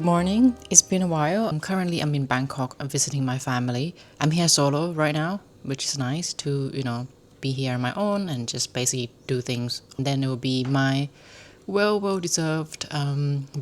Good morning. It's been a while. I'm in Bangkok. I'm visiting my family. I'm here solo right now, which is nice to, be here on my own and just basically do things. And then it will be my well deserved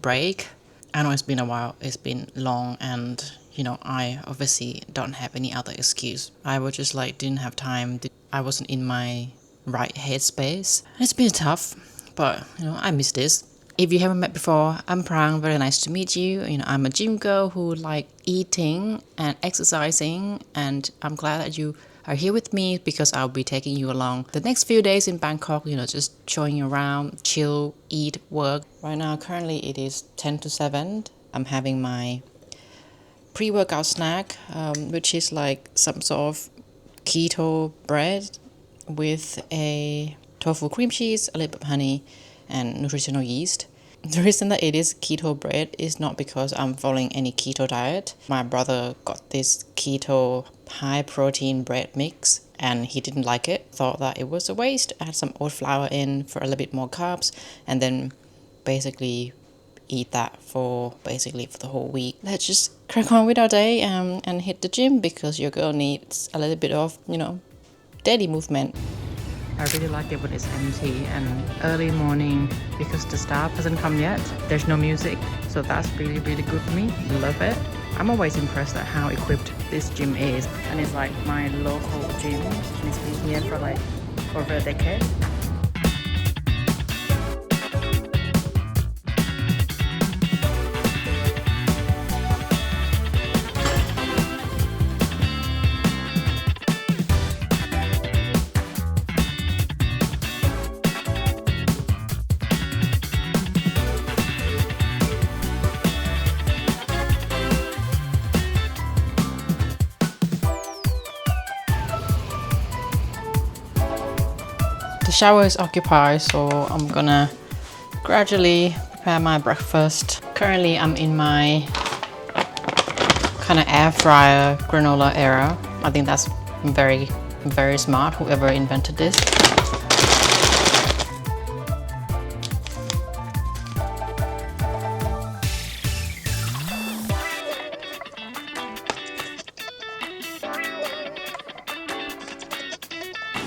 break. I know it's been a while. It's been long and, I obviously don't have any other excuse. I was just didn't have time. I wasn't in my right headspace. It's been tough, but, I miss this. If you haven't met before, I'm Prang. Very nice to meet you. I'm a gym girl who like eating and exercising, and I'm glad that you are here with me because I'll be taking you along the next few days in Bangkok. Just showing you around, chill, eat, work. Right now, currently it is 10 to 7. I'm having my pre-workout snack, which is like some sort of keto bread with a tofu cream cheese, a little bit of honey, and nutritional yeast. The reason that it is keto bread is not because I'm following any keto diet. My brother got this keto high protein bread mix and he didn't like it, thought that it was a waste. Add some oat flour in for a little bit more carbs and then basically eat that for the whole week. Let's just crack on with our day and hit the gym because your girl needs a little bit of, daily movement. I really like it when it's empty and early morning because the staff hasn't come yet. There's no music, so that's really good for me. Love it. I'm always impressed at how equipped this gym is, and it's like my local gym. It's been here for over a decade. The shower is occupied, so I'm gonna gradually prepare my breakfast. Currently, I'm in my kind of air fryer granola era. I think that's very smart, whoever invented this.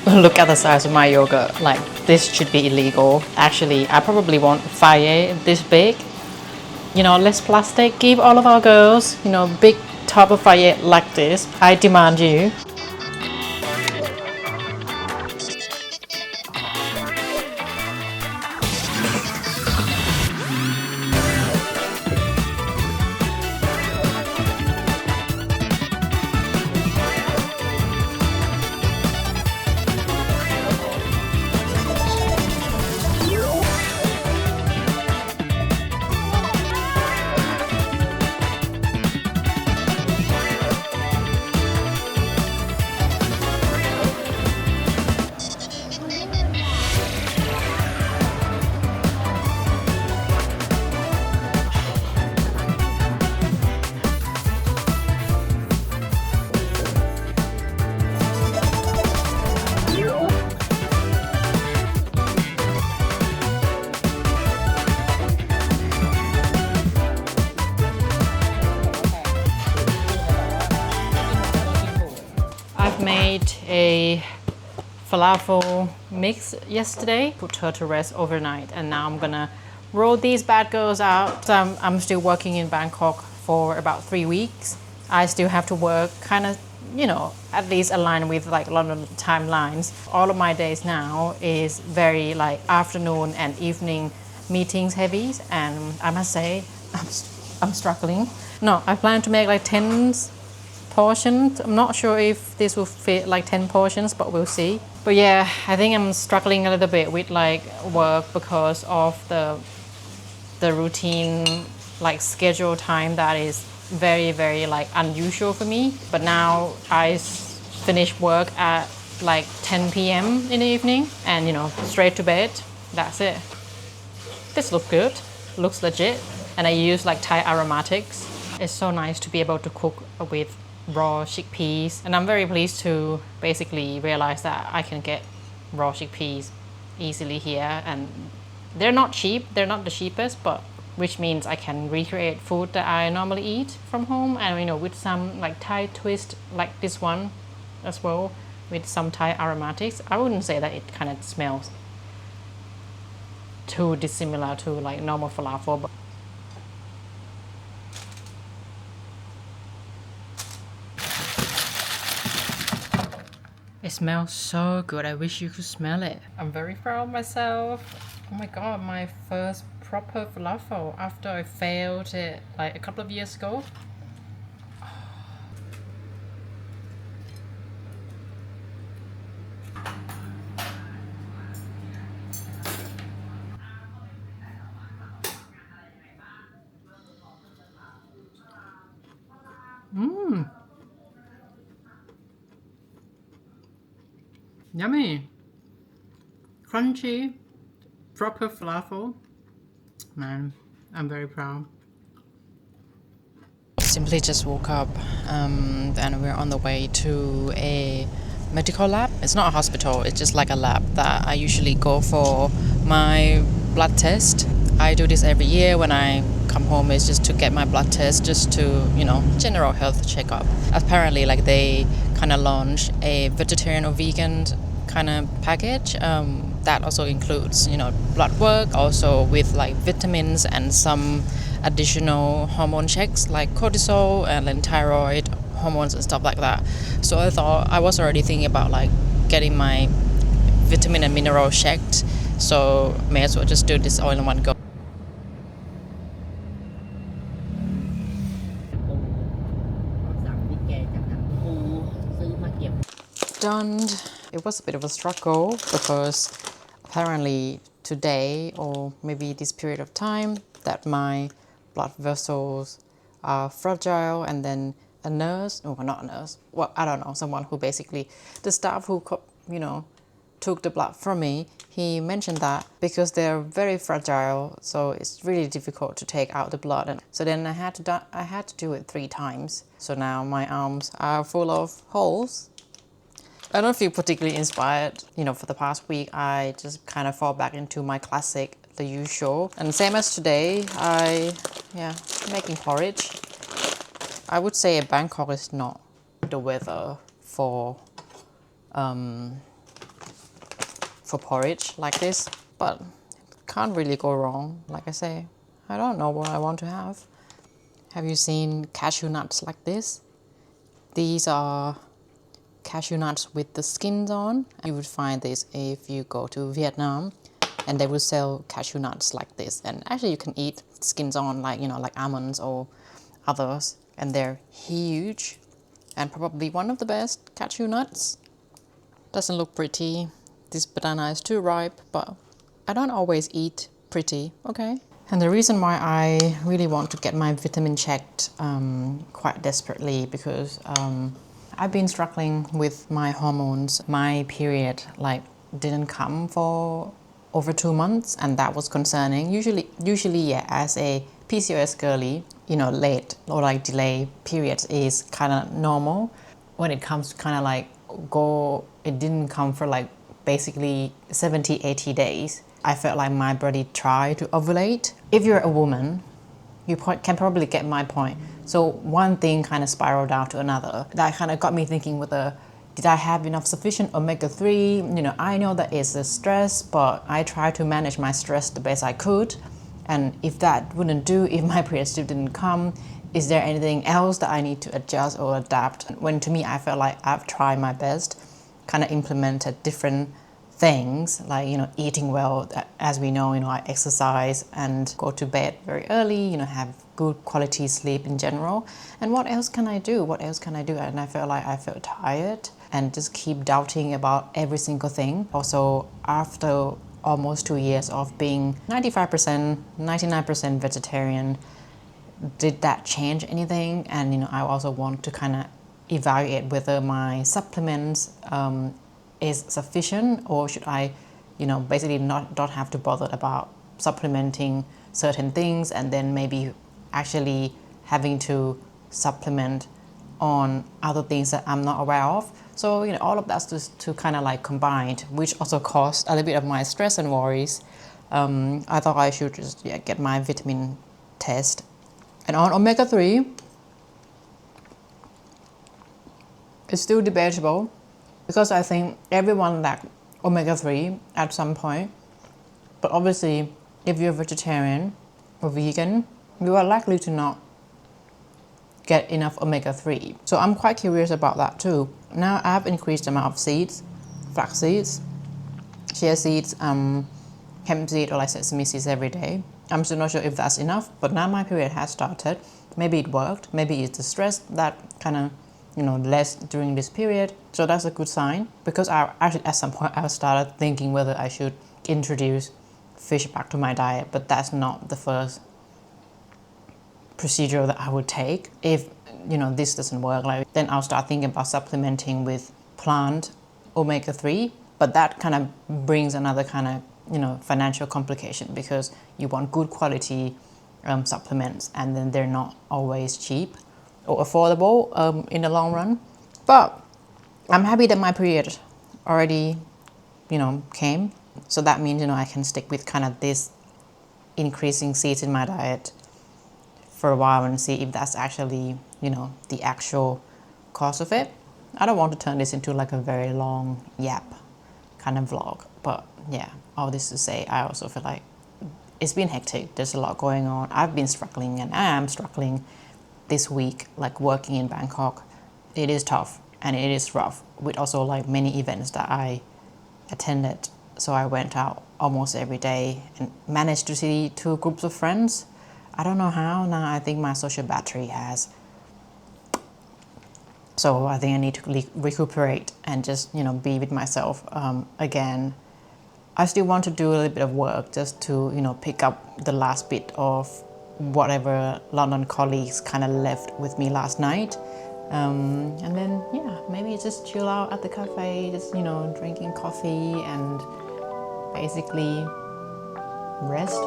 Look at the size of my yogurt. This should be illegal. Actually, I probably want fire this big. Less plastic. Give all of our girls, big tub of fire like this. I demand you. Made a falafel mix yesterday, put her to rest overnight, and now I'm gonna roll these bad girls out. I'm still working in Bangkok for about 3 weeks. I still have to work kind of, at least align with London timelines. All of my days now is very afternoon and evening meetings heavy, and I must say I'm struggling. No, I plan to make 10 portions. I'm not sure if this will fit 10 portions, but we'll see. But yeah, I think I'm struggling a little bit with work because of the routine schedule time that is very unusual for me. But now I finish work at 10 p.m. in the evening and straight to bed. That's it. This looks good, looks legit, and I use Thai aromatics. It's so nice to be able to cook with raw chickpeas, and I'm very pleased to basically realize that I can get raw chickpeas easily here, and they're not cheap, they're not the cheapest, but which means I can recreate food that I normally eat from home, and with some like Thai twist like this one as well, with some Thai aromatics. I wouldn't say that it kind of smells too dissimilar to like normal falafel, but it smells so good. I wish you could smell it. I'm very proud of myself. Oh my god, my first proper falafel after I failed it like a couple of years ago. Yummy. Crunchy, proper falafel. Man, I'm very proud. Simply just woke up and we're on the way to a medical lab. It's not a hospital, it's just like a lab that I usually go for my blood test. I do this every year when I come home, is just to get my blood test, just to, general health checkup. Apparently, like they kind of launched a vegetarian or vegan kind of package that also includes, blood work, also with like vitamins and some additional hormone checks like cortisol and then thyroid hormones and stuff like that. So I thought, I was already thinking about like getting my vitamin and mineral checked, so may as well just do this all in one go. Done. It was a bit of a struggle because apparently today, or maybe this period of time, that my blood vessels are fragile, and then a nurse, or not a nurse, well, I don't know, someone who basically, the staff who, took the blood from me, he mentioned that because they're very fragile, so it's really difficult to take out the blood. And so then I had to do it 3 times. So now my arms are full of holes. I don't feel particularly inspired. For the past week, I just kind of fall back into my classic, the usual. And same as today, making porridge. I would say Bangkok is not the weather for porridge like this, but can't really go wrong. Like I say, I don't know what I want to have. Have you seen cashew nuts like this? These are cashew nuts with the skins on. You would find this if you go to Vietnam, and they will sell cashew nuts like this. And actually you can eat skins on, like like almonds or others, and they're huge and probably one of the best cashew nuts. Doesn't look pretty. This banana is too ripe, but I don't always eat pretty, okay? And the reason why I really want to get my vitamin checked quite desperately, because I've been struggling with my hormones. My period didn't come for over 2 months, and that was concerning. Usually, as a PCOS girly, late or delay periods is kind of normal. When it comes to kind of it didn't come for basically 70, 80 days. I felt like my body tried to ovulate. If you're a woman, you can probably get my point. So one thing kind of spiraled out to another. That kind of got me thinking did I have enough sufficient omega-3? I know that it's a stress, but I tried to manage my stress the best I could. And if that wouldn't do, if my period still didn't come, is there anything else that I need to adjust or adapt? When to me, I felt like I've tried my best, kind of implemented different things, eating well. As we know, I exercise and go to bed very early, have good quality sleep in general. And what else can I do? And I felt tired and just keep doubting about every single thing. Also, after almost 2 years of being 95%, 99% vegetarian, did that change anything? And I also want to kind of evaluate whether my supplements is sufficient, or should I basically not have to bother about supplementing certain things, and then maybe actually having to supplement on other things that I'm not aware of. So all of that's just to kind of combined, which also caused a little bit of my stress and worries. I thought I should just get my vitamin test. And on omega-3, it's still debatable because I think everyone lacks omega-3 at some point. But obviously, if you're vegetarian or vegan, you are likely to not get enough omega-3. So I'm quite curious about that too. Now I have increased the amount of seeds, flax seeds, chia seeds, hemp seed or like sesame seeds every day. I'm still not sure if that's enough, but now my period has started. Maybe it worked. Maybe it's the stress that kind of, less during this period. So that's a good sign because I actually at some point I started thinking whether I should introduce fish back to my diet, but that's not the first procedure that I would take. If this doesn't work, then I'll start thinking about supplementing with plant omega-3, but that kind of brings another kind of financial complication because you want good quality supplements and then they're not always cheap or affordable in the long run. But I'm happy that my period already came, so that means I can stick with kind of this increasing seeds in my diet for a while and see if that's actually the actual cause of it. I don't want to turn this into like a very long yap kind of vlog, but yeah, all this to say, I also feel like it's been hectic. There's a lot going on. I've been struggling and I am struggling this week, like working in Bangkok. It is tough and it is rough with also like many events that I attended. So I went out almost every day and managed to see 2 groups of friends. I don't know how. Now I think my social battery has. So I think I need to recuperate and just, be with myself again. I still want to do a little bit of work just to, pick up the last bit of whatever London colleagues kind of left with me last night. And then, maybe just chill out at the cafe, just, drinking coffee and basically rest.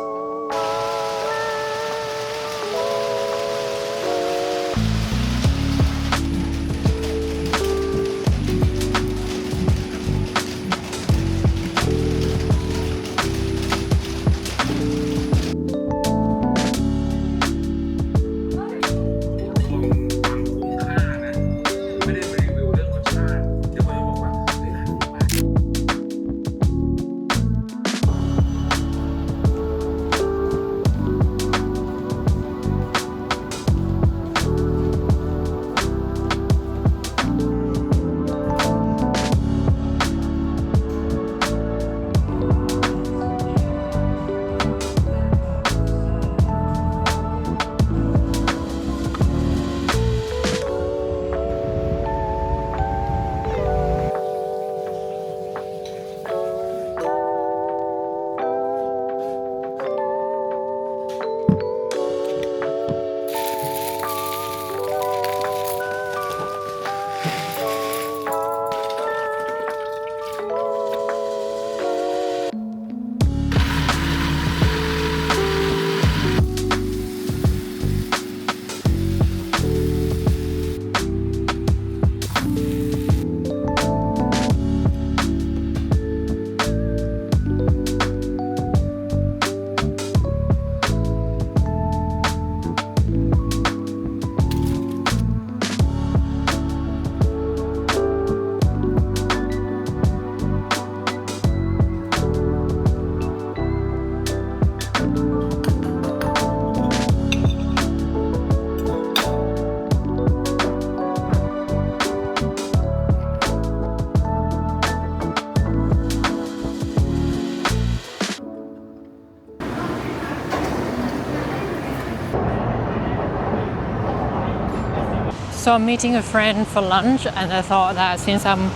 So I'm meeting a friend for lunch and I thought that since I'm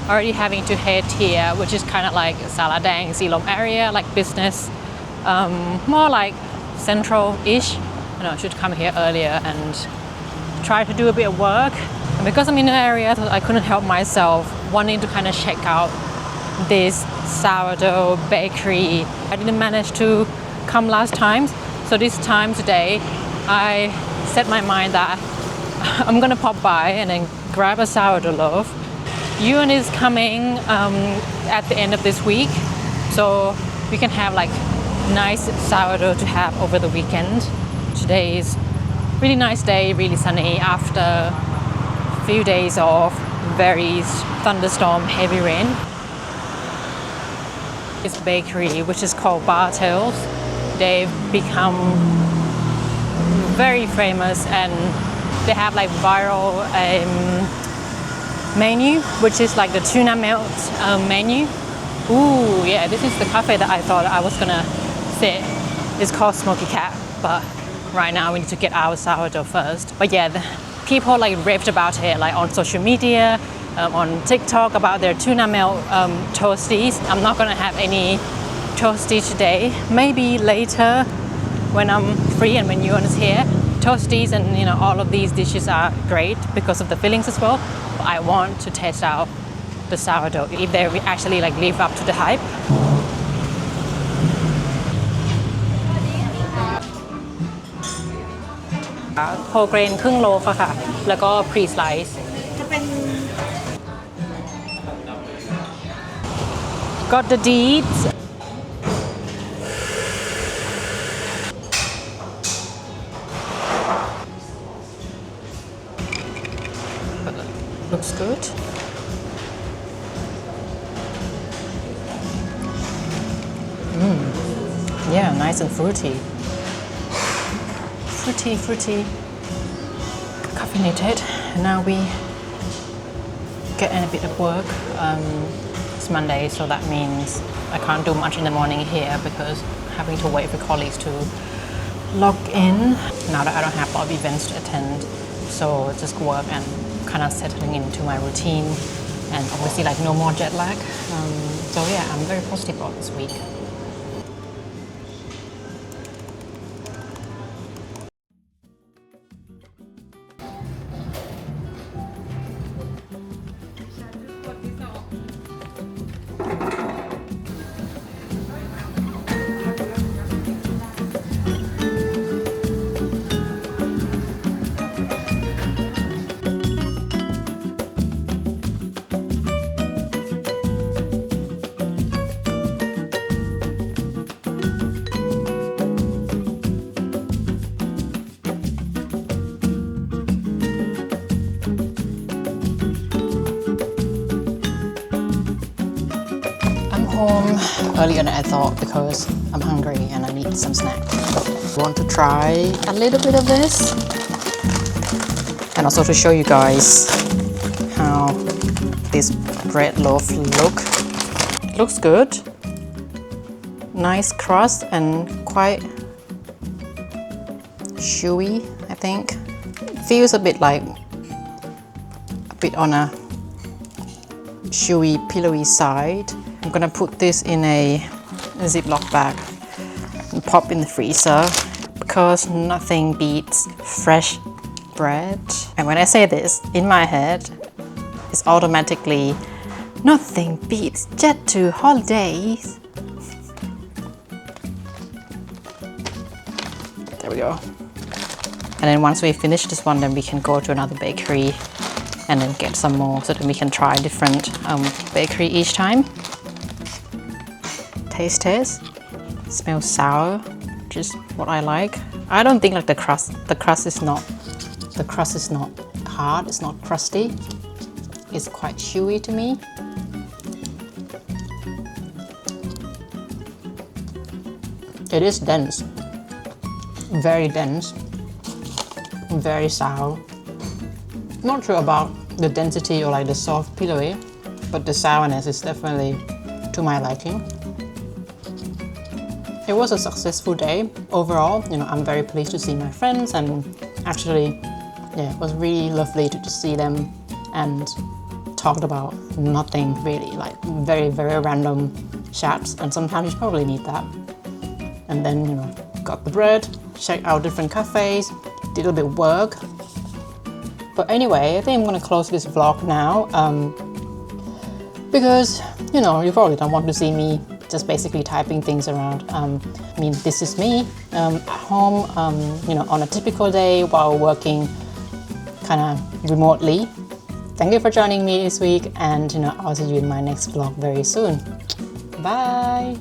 already having to head here, which is kind of like Saladang, Silom area, like business, more like central-ish, I should come here earlier and try to do a bit of work. And because I'm in the area, I couldn't help myself wanting to kind of check out this sourdough bakery. I didn't manage to come last time, so this time today I set my mind that I'm gonna pop by and then grab a sourdough loaf. Ewan is coming at the end of this week, so we can have like nice sourdough to have over the weekend. Today is really nice day, really sunny after a few days of very thunderstorm, heavy rain. This bakery, which is called Bartels, they've become very famous and they have like viral menu, which is like the tuna melt menu. Ooh, yeah, this is the cafe that I thought I was gonna sit. It's called Smoky Cat, but right now we need to get our sourdough first. But yeah, the people like raved about it like on social media, on TikTok about their tuna melt toasties. I'm not gonna have any toasties today. Maybe later when I'm free and when Yuan is here. Toasties and all of these dishes are great because of the fillings as well. But I want to test out the sourdough if they actually like live up to the hype. Whole grain ครึ่งโลค่ะแล้วก็ pre-slice จะเป็น got the deeds. Looks good. Yeah, nice and fruity. Fruity. Caffeinated. And now we get in a bit of work. It's Monday, so that means I can't do much in the morning here because having to wait for colleagues to log in now that I don't have a lot of events to attend. So just work and kind of settling into my routine, and obviously like no more jet lag. So yeah, I'm very positive about this week. Home earlier than I thought because I'm hungry and I need some snack. I want to try a little bit of this and also to show you guys how this bread loaf looks good. Nice crust and quite chewy, I think. It feels a bit on a chewy, pillowy side. I'm gonna put this in a Ziploc bag and pop in the freezer because nothing beats fresh bread. And when I say this, in my head, it's automatically nothing beats jet to holidays. There we go. And then once we finish this one, then we can go to another bakery and then get some more so that we can try different bakery each time. Taste. Smells sour, which is what I like. I don't think like the crust is not hard, it's not crusty. It's quite chewy to me. It is dense. Very dense. Very sour. Not sure about the density or like the soft pillowy, but the sourness is definitely to my liking. It was a successful day overall. I'm very pleased to see my friends, and actually, yeah, it was really lovely to just see them and talked about nothing really, like very, very random chats, and sometimes you probably need that. And then, got the bread, checked out different cafes, did a bit of work. But anyway, I think I'm gonna close this vlog now because, you probably don't want to see me just basically typing things around. I mean, this is me at home, on a typical day while working kind of remotely. Thank you for joining me this week, and I'll see you in my next vlog very soon. Bye!